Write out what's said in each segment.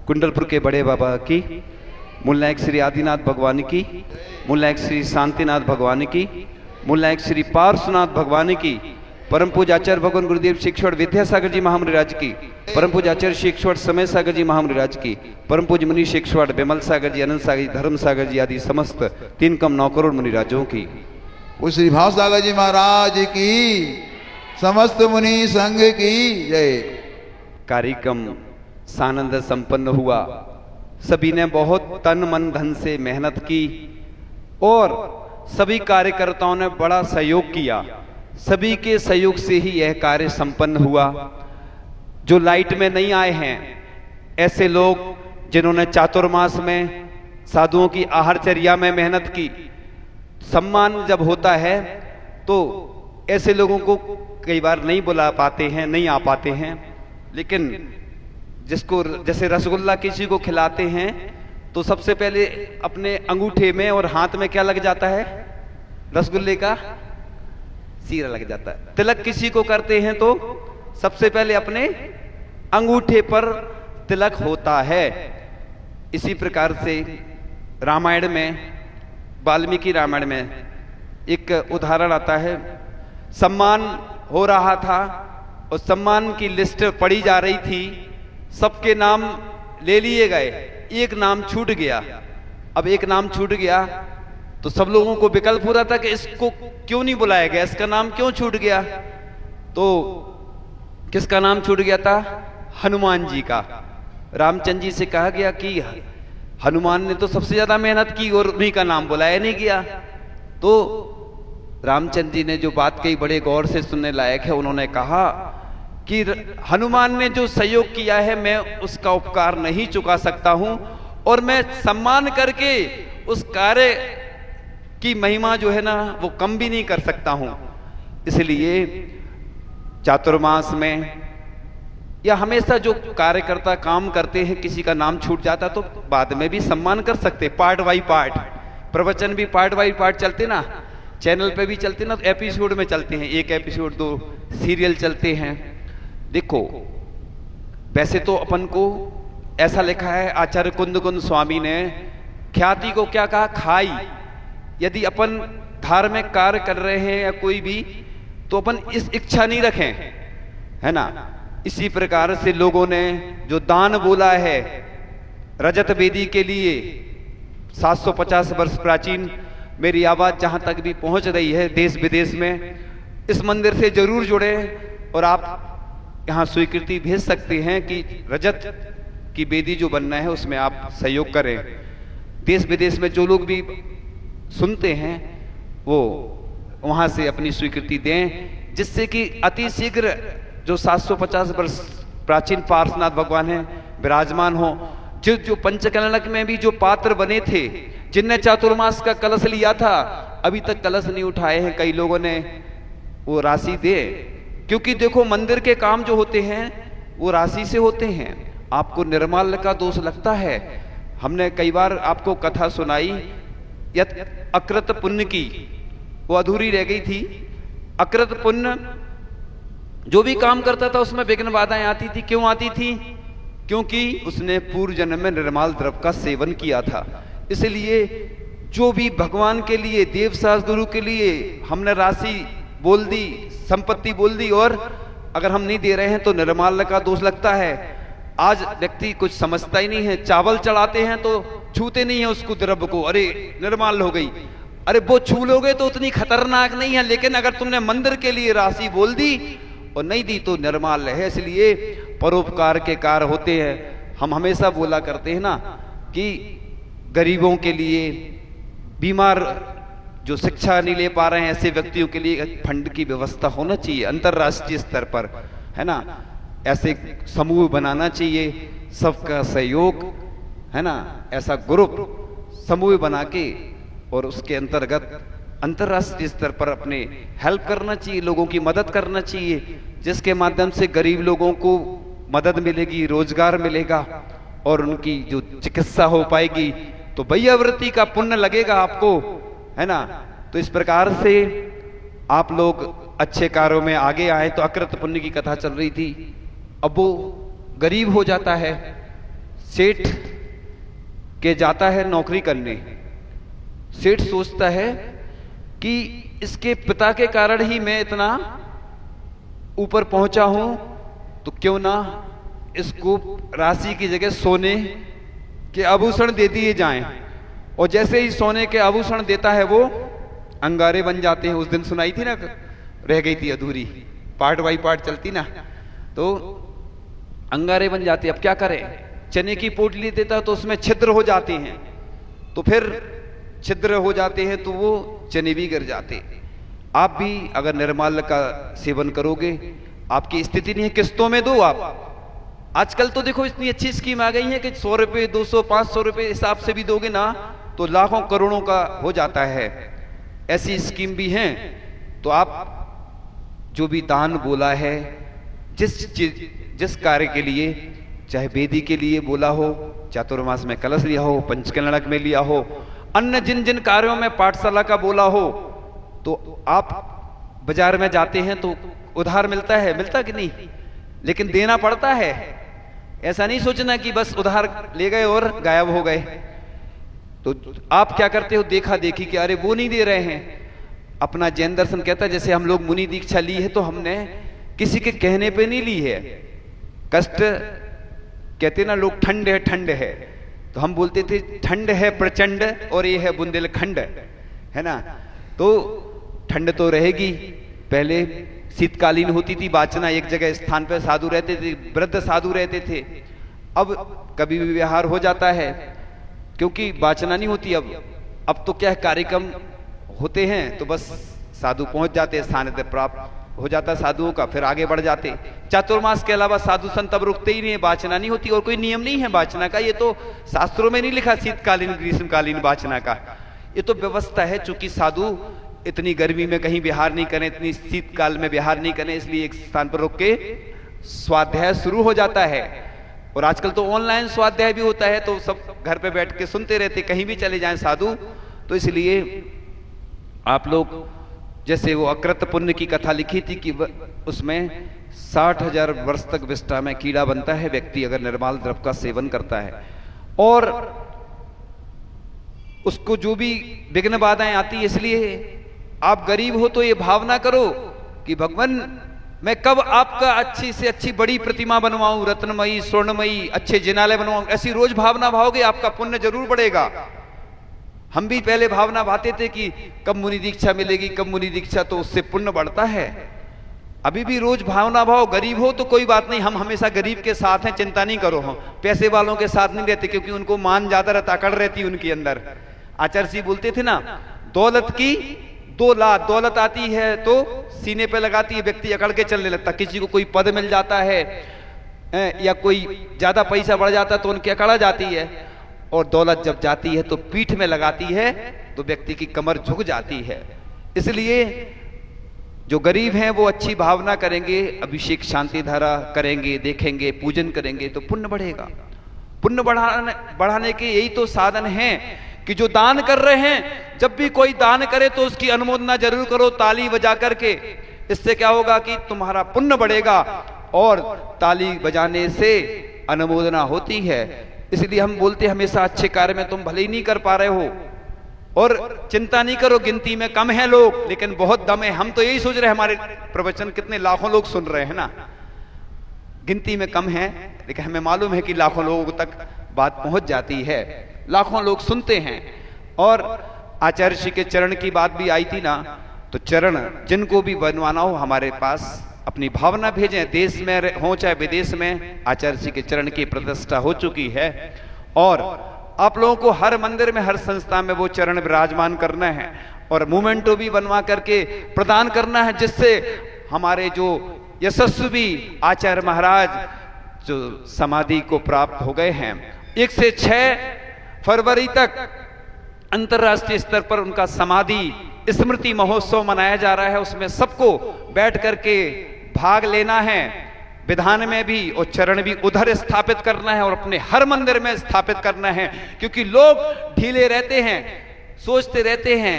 कुंडलपुर के बड़े बाबा की, मुल्ला एक श्री आदिनाथ भगवान की, मुल्ला एक श्री शांतिनाथ भगवान की, मुल्ला एक श्री पार्श्वनाथ भगवान की, परम पूज्य आचार्य भगवान गुरुदेव शिक्षण विद्यासागर जी महामृराज की, परम पूज्य आचार्य शिक्षण समय सागर जी महामृराज की, परम पूज्य मुनि शिक्षण विमल सागर जी, अनंत सागर जी, धर्म सागर जी आदि समस्त 3 कम 9 करोड़ मुनिराजों की, वो श्री भाव सागर जी महाराज की, समस्त मुनि संघ की जय। कार्यक्रम सानंद संपन्न हुआ। सभी ने बहुत तन मन धन से मेहनत की और सभी कार्यकर्ताओं ने बड़ा सहयोग किया। सभी के सहयोग से ही यह कार्य संपन्न हुआ। जो लाइट में नहीं आए हैं ऐसे लोग जिन्होंने चातुर्मास में साधुओं की आहारचर्या में मेहनत की, सम्मान जब होता है तो ऐसे लोगों को कई बार नहीं बुला पाते हैं, नहीं आ पाते हैं। लेकिन जिसको जैसे रसगुल्ला किसी को खिलाते हैं तो सबसे पहले अपने अंगूठे में और हाथ में क्या लग जाता है? रसगुल्ले का सीरा लग जाता है। तिलक किसी को करते हैं तो सबसे पहले अपने अंगूठे पर तिलक होता है। इसी प्रकार से रामायण में, वाल्मीकि रामायण में एक उदाहरण आता है। सम्मान हो रहा था और सम्मान की लिस्ट पढ़ी जा रही थी, सबके नाम ले लिए गए, एक नाम छूट गया। अब एक नाम छूट गया तो सब लोगों को विकल्प हो रहा था कि इसको क्यों नहीं बुलाया गया, इसका नाम क्यों छूट गया। तो किसका नाम छूट गया था? हनुमान जी का। रामचंद्र जी से कहा गया कि हनुमान ने तो सबसे ज्यादा मेहनत की और उन्हीं का नाम बुलाया नहीं गया। तो रामचंद्र जी ने जो बात कही बड़े गौर से सुनने लायक है। उन्होंने कहा कि हनुमान ने जो सहयोग किया है मैं उसका उपकार नहीं चुका सकता हूं और मैं सम्मान करके उस कार्य की महिमा जो है ना वो कम भी नहीं कर सकता हूं। इसलिए चातुर्मास में या हमेशा जो कार्यकर्ता काम करते हैं, किसी का नाम छूट जाता तो बाद में भी सम्मान कर सकते, पार्ट बाई पार्ट। प्रवचन भी पार्ट बाई पार्ट चलते ना, चैनल पे भी चलते ना, तो एपिसोड में चलते हैं, एक एपिसोड 2 सीरियल चलते हैं। देखो वैसे तो अपन को ऐसा लिखा है, आचार्य कुंद कुंद स्वामी ने ख्याति को क्या कहा? खाई। यदि अपन धार्मिक कार्य कर रहे हैं या कोई भी, तो अपन इस इच्छा नहीं रखें, है ना। इसी प्रकार से लोगों ने जो दान बोला है रजत वेदी के लिए, 750 वर्ष प्राचीन, मेरी आवाज जहां तक भी पहुंच रही है देश विदेश में, इस मंदिर से जरूर जुड़े और आप यहां स्वीकृति भेज सकते हैं कि रजत की वेदी जो बनना है उसमें आप सहयोग करें। देश विदेश में जो लोग भी सुनते हैं वो वहां से अपनी स्वीकृति दें, जिससे कि अति शीघ्र जो 750 वर्ष प्राचीन पार्श्वनाथ भगवान है विराजमान हो। जो पंचकलनक में भी जो पात्र बने थे, जिनने चातुर्मास का कलश लिया था, अभी तक कलश नहीं उठाए हैं कई लोगों ने, वो राशि दे। क्योंकि देखो मंदिर के काम जो होते हैं वो राशि से होते हैं। आपको निर्माल्य का दोष लगता है, हमने कई बार आपको कथा सुनाई यत अकृत पुण्य की, वो अधूरी रह गई थी। अकृत पुण्य जो भी काम करता था उसमें विघ्न बाधाएं आती थी। क्यों आती थी? क्योंकि उसने पूर्व जन्म में निर्माल द्रव्य का सेवन किया था। इसलिए जो भी भगवान के लिए, देव सास गुरु के लिए हमने राशि बोल दी, संपत्ति बोल दी, और अगर हम नहीं दे रहे हैं तो निर्माल्य का दोष लगता है। आज व्यक्ति कुछ समझता ही नहीं है, चावल चढ़ाते हैं तो छूते नहीं है उसको द्रव्य को, अरे निर्माल्य हो गई। अरे वो छू लोगे तो उतनी खतरनाक नहीं है, लेकिन अगर तुमने मंदिर के लिए राशि बोल दी और नहीं दी तो निर्माल्य है। इसलिए परोपकार के कार्य होते हैं। हम हमेशा बोला करते हैं ना कि गरीबों के लिए, बीमार जो शिक्षा नहीं ले पा रहे हैं ऐसे व्यक्तियों के लिए फंड की व्यवस्था होना चाहिए अंतरराष्ट्रीय स्तर पर, है ना। ऐसे समूह बनाना चाहिए, सबका सहयोग, है ना। ऐसा ग्रुप समूह बना के और उसके अंतर्गत अंतरराष्ट्रीय स्तर पर अपने हेल्प करना चाहिए, लोगों की मदद करना चाहिए, जिसके माध्यम से गरीब लोगों को मदद मिलेगी, रोजगार मिलेगा और उनकी जो चिकित्सा हो पाएगी तो वैयावृत्ति का पुण्य लगेगा आपको, है ना। तो इस प्रकार से आप लोग अच्छे कार्यों में आगे आए। तो अकृत पुण्य की कथा चल रही थी। अब वो गरीब हो जाता है, सेठ के जाता है नौकरी करने। सेठ सोचता है कि इसके पिता के कारण ही मैं इतना ऊपर पहुंचा हूं, तो क्यों ना इसको राशि की जगह सोने के आभूषण दे दिए जाएं। और जैसे ही सोने के आभूषण देता है वो अंगारे बन जाते हैं। उस दिन सुनाई थी ना, रह गई थी अधूरी, पार्ट बाई पार्ट चलती ना, तो अंगारे बन जाते। अब क्या करें, चने की पोटली देता तो उसमें छिद्र हो जाते हैं, तो फिर छिद्र हो जाते हैं तो वो चने भी गिर जाते। आप भी अगर निर्माल्य का सेवन करोगे, आपकी स्थिति नहीं है, किस्तों में दो आप। आजकल तो देखो इतनी अच्छी स्कीम आ गई है कि 100 रुपए 200 500 रुपए हिसाब से भी दोगे ना तो लाखों करोड़ों का हो जाता है। ऐसी स्कीम भी हैं। तो आप जो भी दान बोला है, जिस कार्य के लिए, चाहे वेदी के लिए बोला हो, चातुर्मास में कलश लिया हो, पंचकन्नड़क में लिया हो, अन्य जिन जिन कार्यों में पाठशाला का बोला हो, तो आप बाजार में जाते हैं तो उधार मिलता है, मिलता कि नहीं? लेकिन देना पड़ता है। ऐसा नहीं सोचना कि बस उधार ले गए और गायब हो गए। तो आप क्या करते हो, देखा देखी कि अरे वो नहीं दे रहे हैं। अपना जैन दर्शन कहता है जैसे हम लोग मुनि दीक्षा ली है तो हमने किसी के कहने पे नहीं ली है। कष्ट कहते ना लोग, ठंड है, तो हम बोलते थे ठंड है प्रचंड और ये है बुंदेलखंड, है ना। तो ठंड तो रहेगी। पहले शीतकालीन होती थी वाचना, एक जगह स्थान पर साधु रहते थे, वृद्ध साधु रहते थे। अब कभी भी व्यवहार हो जाता है क्योंकि वाचना नहीं होती। अब तो क्या है, कार्यक्रम होते हैं तो बस साधु पहुंच जाते हैं, सानिध्य प्राप्त हो जाता है साधुओं का, फिर आगे बढ़ जाते। चातुर्मास के अलावा साधु संत अब रुकते ही नहीं है, वाचना नहीं होती। और कोई नियम नहीं है वाचना का, ये तो शास्त्रों में नहीं लिखा शीतकालीन ग्रीष्मकालीन वाचना का, ये तो व्यवस्था है। चूंकि साधु इतनी गर्मी में कहीं विहार नहीं करें, इतनी शीतकाल में विहार नहीं करें, इसलिए एक स्थान पर रुक के स्वाध्याय शुरू हो जाता है। और आजकल तो ऑनलाइन स्वाध्याय भी होता है, तो सब घर पे बैठ के सुनते रहते, कहीं भी चले जाएं साधु। तो इसलिए आप लोग, जैसे वो अकृत पुण्य की कथा लिखी थी कि उसमें 60,000 वर्ष तक विष्ठा में कीड़ा बनता है व्यक्ति अगर निर्माल द्रव्य का सेवन करता है। और उसको जो भी विघ्न बाधाएं आती है, इसलिए आप गरीब हो तो ये भावना करो कि भगवान मैं कब आपका अच्छी से अच्छी बड़ी प्रतिमा बनवाऊं, रत्नमयी स्वर्णमयी अच्छे जिनालय बनवाऊं। ऐसी रोज भावना भाओगे आपका पुण्य जरूर बढ़ेगा। हम भी पहले भावना भाते थे कि कब मुनि दीक्षा मिलेगी, कब मुनि दीक्षा, तो उससे पुण्य बढ़ता है। अभी भी रोज भावना भाव, गरीब हो तो कोई बात नहीं, हम हमेशा गरीब के साथ हैं, चिंता नहीं करो। हम पैसे वालों के साथ नहीं रहते क्योंकि उनको मान ज्यादा रहता, अकड़ रहती उनके अंदर। आचार्य जी बोलते थे ना, दौलत की 2 लात, दौलत आती है तो सीने पे लगाती है, व्यक्ति अकड़ के चलने लगता। किसी को कोई पद मिल जाता है या कोई ज्यादा पैसा बढ़ जाता है तो उनकी अकड़ा जाती है। और दौलत जब जाती है तो पीठ में लगाती है तो व्यक्ति की कमर झुक जाती है। इसलिए जो गरीब हैं वो अच्छी भावना करेंगे, अभिषेक शांति धारा करेंगे, देखेंगे, पूजन करेंगे तो पुण्य बढ़ेगा। पुण्य बढ़ाने के यही तो साधन हैं कि जो दान कर रहे हैं, जब भी कोई दान करे तो उसकी अनुमोदना जरूर करो ताली बजा करके। इससे क्या होगा कि तुम्हारा पुण्य बढ़ेगा और ताली बजाने से अनुमोदना होती है। इसलिए हम बोलते हैं हमेशा अच्छे कार्य में तुम भले ही नहीं कर पा रहे हो और चिंता नहीं करो, गिनती में कम है लोग लेकिन बहुत दम है। हम तो यही सोच रहे हैं हमारे प्रवचन कितने लाखों लोग सुन रहे हैं ना, गिनती में कम है लेकिन हमें मालूम है कि लाखों लोगों तक बात पहुंच जाती है, लाखों लोग सुनते हैं। और आचार्य जी के चरण की बात भी आई थी ना, तो चरण जिनको भी बनवाना हो हमारे पास अपनी भावना भेजें, देश में हो चाहे विदेश में, आचार्य जी के चरण की प्रतिष्ठा हो चुकी है। और आप लोगों को हर मंदिर में, हर संस्था में वो चरण विराजमान करना है और मोमेंटो भी बनवा करके प्रदान करना है, जिससे हमारे जो यशस्वी आचार्य महाराज जो समाधि को प्राप्त हो गए हैं, 1 से 6 फरवरी तक अंतर्राष्ट्रीय स्तर पर उनका समाधि स्मृति महोत्सव मनाया जा रहा है। उसमें सबको बैठ करके भाग लेना है, विधान में भी और चरण भी उधर स्थापित करना है और अपने हर मंदिर में स्थापित करना है। क्योंकि लोग ढीले रहते हैं, सोचते रहते हैं,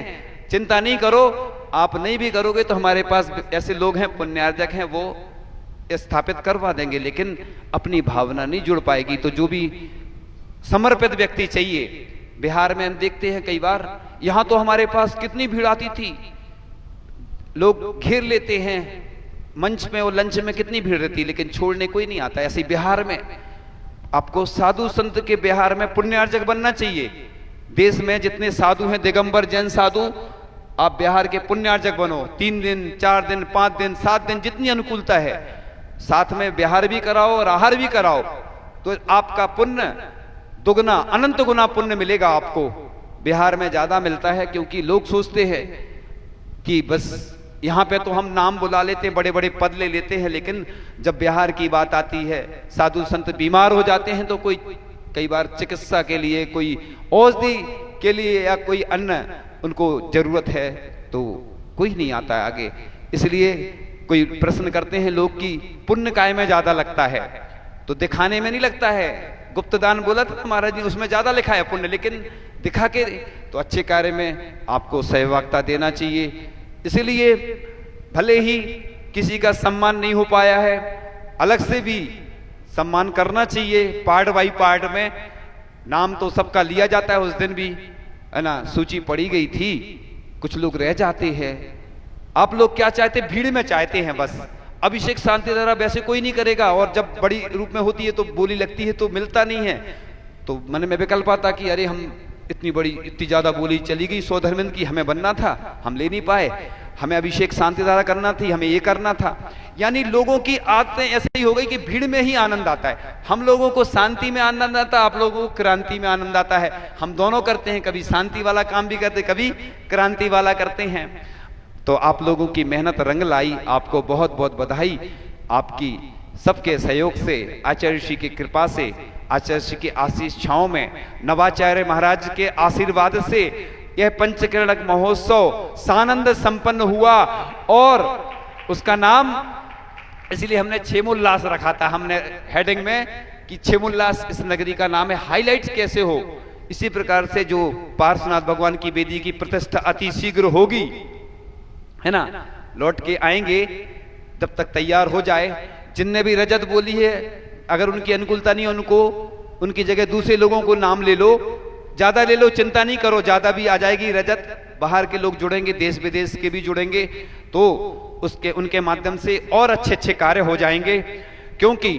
चिंता नहीं करो, आप नहीं भी करोगे तो हमारे पास ऐसे लोग हैं, पुण्यार्जक हैं, वो स्थापित करवा देंगे, लेकिन अपनी भावना नहीं जुड़ पाएगी। तो जो भी समर्पित व्यक्ति चाहिए। बिहार में हम देखते हैं कई बार, यहां तो हमारे पास कितनी भीड़ आती थी, लोग घेर लेते हैं मंच में और लंच में, कितनी भीड़ रहती, लेकिन छोड़ने कोई नहीं आता। ऐसे बिहार में आपको साधु संत के बिहार में पुण्यार्जक बनना चाहिए। देश में जितने साधु हैं, दिगंबर जैन साधु, आप बिहार के पुण्यार्जक बनो। 3 दिन 4 दिन 5 दिन 7 दिन जितनी अनुकूलता है, साथ में बिहार भी कराओ और आहार भी कराओ, तो आपका पुण्य दुगना अनंत गुना पुण्य मिलेगा आपको। बिहार में ज्यादा मिलता है, क्योंकि लोग सोचते हैं कि बस यहां पे तो हम नाम बुला लेते हैं, बड़े बड़े पद ले लेते हैं, लेकिन जब बिहार की बात आती है, साधु संत बीमार हो जाते हैं, तो कोई कई बार चिकित्सा के लिए, कोई औषधि के लिए या कोई अन्य उनको जरूरत है, तो कोई नहीं आता है आगे। इसलिए कोई प्रश्न करते हैं लोग कि पुण्य काय में ज्यादा लगता है, तो दिखाने में नहीं लगता है। गुप्तदान बोला था महाराज जी, उसमें ज्यादा लिखा है पुण्य, लेकिन दिखा के तो अच्छे कार्य में आपको सहभागिता देना चाहिए। इसलिए भले ही किसी का सम्मान नहीं हो पाया है, अलग से भी सम्मान करना चाहिए। पार्ट बाई पार्ट में नाम तो सबका लिया जाता है, उस दिन भी है ना सूची पड़ी गई थी, कुछ लोग रह जाते हैं। आप लोग क्या चाहते, भीड़ में चाहते हैं बस। अभिषेक शांति धारा वैसे कोई नहीं करेगा, और जब बड़ी रूप में होती है तो बोली लगती है तो मिलता नहीं है, तो मन में विकल्प आता कि अरे हम इतनी बड़ी इतनी ज्यादा बोली चली गई, 100 धर्मेंद्र की हमें बनना था, हम ले नहीं पाए, हमें अभिषेक शांति धारा करना थी, हमें ये करना था। यानी लोगों की आदतें ऐसे ही हो गई कि भीड़ में ही आनंद आता है। हम लोगों को शांति में आनंद आता है, आप लोगों को क्रांति में आनंद आता है। हम दोनों करते हैं, कभी शांति वाला काम भी करते, कभी क्रांति वाला करते हैं। तो आप लोगों की मेहनत रंग लाई, आपको बहुत बहुत बधाई। आपकी सबके सहयोग से, आचार्य ऋषि की कृपा से, आचार्य ऋषि की आशीष छांव में, नवाचार्य महाराज के आशीर्वाद से यह पंचकिरणक महोत्सव सानंद संपन्न हुआ। और उसका नाम इसलिए हमने क्षेमोल्लास रखा था, हमने हेडिंग में कि क्षेमोल्लास इस नगरी का नाम है, हाईलाइट कैसे हो। इसी प्रकार से जो पार्श्वनाथ भगवान की वेदी की प्रतिष्ठा अति शीघ्र होगी, है ना, लौट के आएंगे, तब तक तैयार हो जाए। जिनने भी रजत बोली है, अगर उनकी अनुकूलता नहीं है, उनको उनकी जगह दूसरे लोगों को नाम ले लो, ज्यादा ले लो, चिंता नहीं करो, ज्यादा भी आ जाएगी रजत। बाहर के लोग जुड़ेंगे, देश विदेश के भी जुड़ेंगे, तो उसके उनके माध्यम से और अच्छे अच्छे कार्य हो जाएंगे। क्योंकि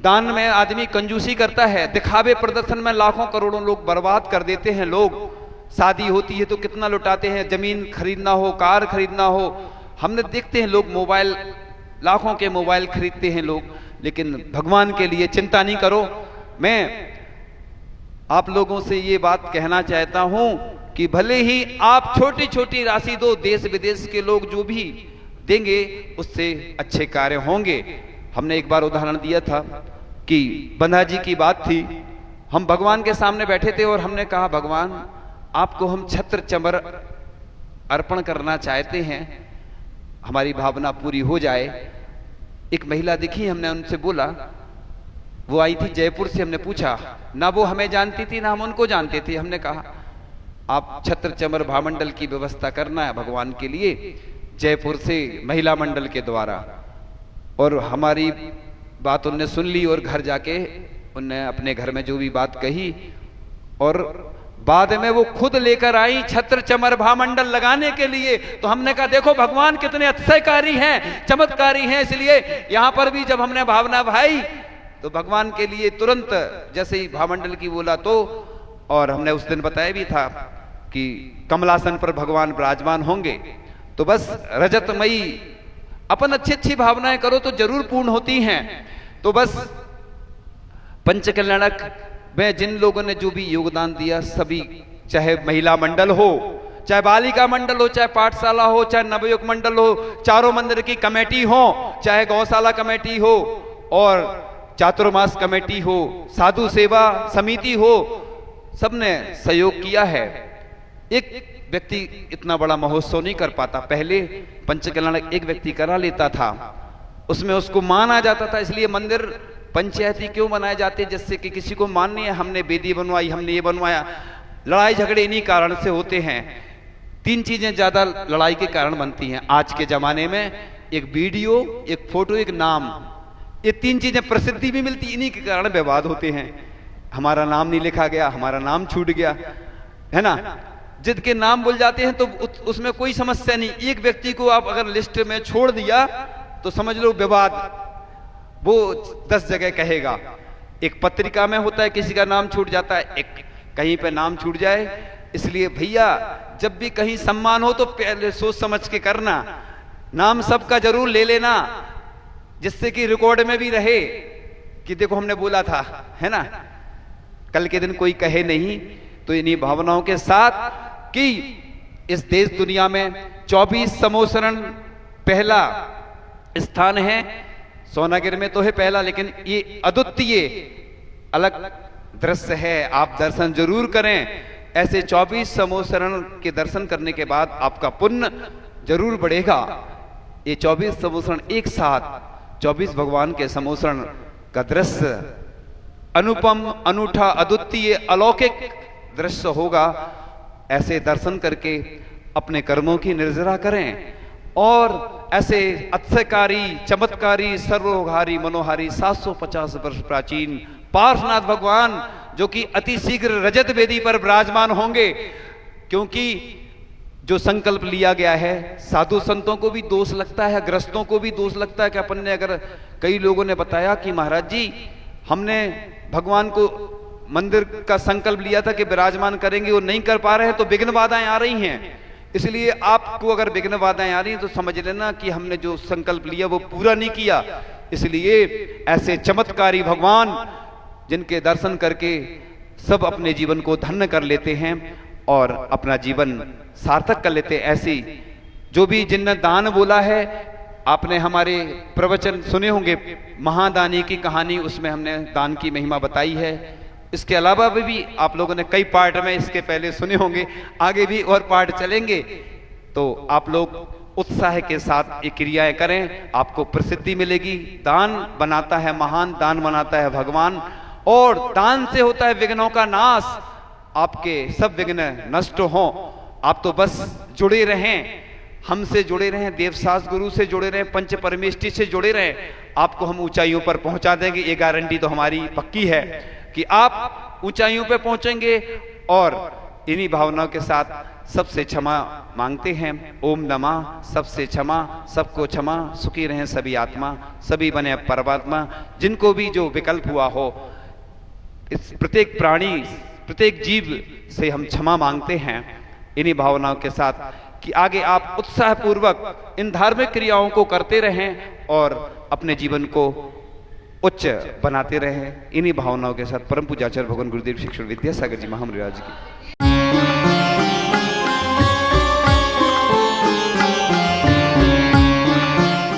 दान में आदमी कंजूसी करता है, दिखावे प्रदर्शन में लाखों करोड़ों लोग बर्बाद कर देते हैं। लोग शादी होती है तो कितना लुटाते हैं, जमीन खरीदना हो, कार खरीदना हो, हमने देखते हैं लोग मोबाइल, लाखों के मोबाइल खरीदते हैं लोग, लेकिन भगवान के लिए चिंता नहीं करो। मैं आप लोगों से ये बात कहना चाहता हूं कि भले ही आप छोटी छोटी राशि दो, देश विदेश के लोग जो भी देंगे उससे अच्छे कार्य होंगे। हमने एक बार उदाहरण दिया था कि बंधा जी की बात थी, हम भगवान के सामने बैठे थे और हमने कहा भगवान आपको हम छत्र चमर अर्पण करना चाहते हैं, हमारी भावना पूरी हो जाए। एक महिला दिखी, हमने उनसे बोला, वो आई थी जयपुर से, हमने पूछा, ना वो हमें जानती थी ना हम उनको जानते थे। हमने कहा आप छत्र चमर भामंडल की व्यवस्था करना है भगवान के लिए, जयपुर से महिला मंडल के द्वारा। और हमारी बात उनने सुन ली और घर जाके उनने अपने घर में जो भी बात कही, और बाद में वो खुद लेकर आई छत्र चमर भामंडल लगाने के लिए। तो हमने कहा देखो भगवान कितने अतिशयकारी हैं, चमत्कारी हैं। इसलिए यहां पर भी जब हमने भावना भाई तो भगवान के लिए तुरंत जैसे ही भामंडल की बोला तो, और हमने उस दिन बताया भी था कि कमलासन पर भगवान विराजमान होंगे। तो बस रजतमयी अपन अच्छी अच्छी भावनाएं करो तो जरूर पूर्ण होती हैं। तो बस पंचकल्याणक में जिन लोगों ने जो भी योगदान दिया, सभी, चाहे महिला मंडल हो, चाहे बालिका मंडल हो, चाहे पाठशाला हो, चाहे नवयुग मंडल हो, चारों मंदिर की कमेटी हो, चाहे गौशाला कमेटी हो और चातुर्मास कमेटी हो, साधु सेवा समिति हो, सबने सहयोग किया है। एक व्यक्ति इतना बड़ा महोत्सव नहीं कर पाता। पहले पंचकल्याणक एक व्यक्ति करा लेता था, उसमें उसको मान आ जाता था। इसलिए मंदिर पंचायती क्यों बनाए जाते, जिससे कि किसी को मान नहीं है हमने वेदी बनवाई, हमने ये बनवाया। लड़ाई झगड़े इन्हीं कारण से होते हैं। 3 चीजें ज्यादा लड़ाई के कारण बनती हैं आज के जमाने में, एक वीडियो, एक फोटो, एक नाम। ये 3 चीजें, प्रसिद्धि भी मिलती, इन्हीं के कारण विवाद होते हैं। हमारा नाम नहीं लिखा गया, हमारा नाम छूट गया, है ना। जिनके नाम भूल जाते हैं तो उसमें कोई समस्या नहीं। एक व्यक्ति को आप अगर लिस्ट में छोड़ दिया तो समझ लो विवाद, वो 10 जगह कहेगा। एक पत्रिका में होता है किसी का नाम छूट जाता है, एक कहीं पे नाम छूट जाए। इसलिए भैया जब भी कहीं सम्मान हो तो पहले सोच समझ के करना, नाम सबका जरूर ले लेना, जिससे कि रिकॉर्ड में भी रहे कि देखो हमने बोला था, है ना। कल के दिन कोई कहे नहीं। तो इन्हीं भावनाओं के साथ कि इस देश दुनिया में 24 समोसरण पहला स्थान है, सोनागिर में तो है पहला, लेकिन ये अद्वितीय अलग दृश्य है। आप दर्शन जरूर करें। ऐसे 24 समोसरण के दर्शन करने के बाद आपका पुण्य जरूर बढ़ेगा। ये 24 समोसरण एक साथ 24 भगवान के समोसरण का दृश्य अनुपम, अनूठा, अद्वितीय, अलौकिक दृश्य होगा। ऐसे दर्शन करके अपने कर्मों की निर्जरा करें और ऐसे अतिशयकारी, चमत्कारी, सर्वोपहारी, मनोहारी 750 वर्ष प्राचीन पार्श्वनाथ भगवान जो कि अति शीघ्र रजत वेदी पर विराजमान होंगे, क्योंकि जो संकल्प लिया गया है, साधु संतों को भी दोष लगता है, ग्रस्तों को भी दोष लगता है कि अपन ने अगर, कई लोगों ने बताया कि महाराज जी हमने भगवान को मंदिर का संकल्प लिया था कि विराजमान करेंगे, वो नहीं कर पा रहे हैं तो विघ्न बाधाएं आ रही हैं। इसलिए आपको अगर विघ्न बाधाएं आ रही हैं तो समझ लेना कि हमने जो संकल्प लिया वो पूरा नहीं किया। इसलिए ऐसे चमत्कारी भगवान जिनके दर्शन करके सब अपने जीवन को धन्य कर लेते हैं और अपना जीवन सार्थक कर लेते हैं। ऐसी जो भी जिनने दान बोला है, आपने हमारे प्रवचन सुने होंगे, महादानी की कहानी, उसमें हमने दान की महिमा बताई है। इसके अलावा भी आप लोगों ने कई पार्ट में इसके पहले सुने होंगे, आगे भी और पार्ट चलेंगे। तो आप लोग उत्साह के साथ ये क्रियाएं करें, आपको प्रसिद्धि मिलेगी। दान बनाता है महान, दान बनाता है भगवान, और दान से होता है विघ्नों का नाश। आपके सब विघ्न नष्ट हों। आप तो बस जुड़े रहें, हमसे जुड़े रहें, देवसास गुरु से जुड़े रहें, पंच परमेष्टि से जुड़े रहें। आपको हम ऊंचाइयों पर पहुंचा देंगे। ये गारंटी तो हमारी पक्की है कि आप ऊंचाइयों पर पहुंचेंगे। और इन्हीं भावनाओं के साथ सबसे क्षमा मांगते हैं। ओम नमः। सबसे क्षमा, सबको क्षमा, सुखी रहें सभी आत्मा, सभी बने परमात्मा। जिनको भी जो विकल्प हुआ हो, इस प्रत्येक प्राणी, प्रत्येक जीव से हम क्षमा मांगते हैं इन्हीं भावनाओं के साथ कि आगे आप उत्साह पूर्वक इन धार्मिक क्रियाओं को करते रहें और अपने जीवन को उच्च बनाते रहें। इन्हीं भावनाओं के साथ परम पूज्य आचार्य भगवान गुरुदेव शिक्षण विद्यासागर जी महामंडल की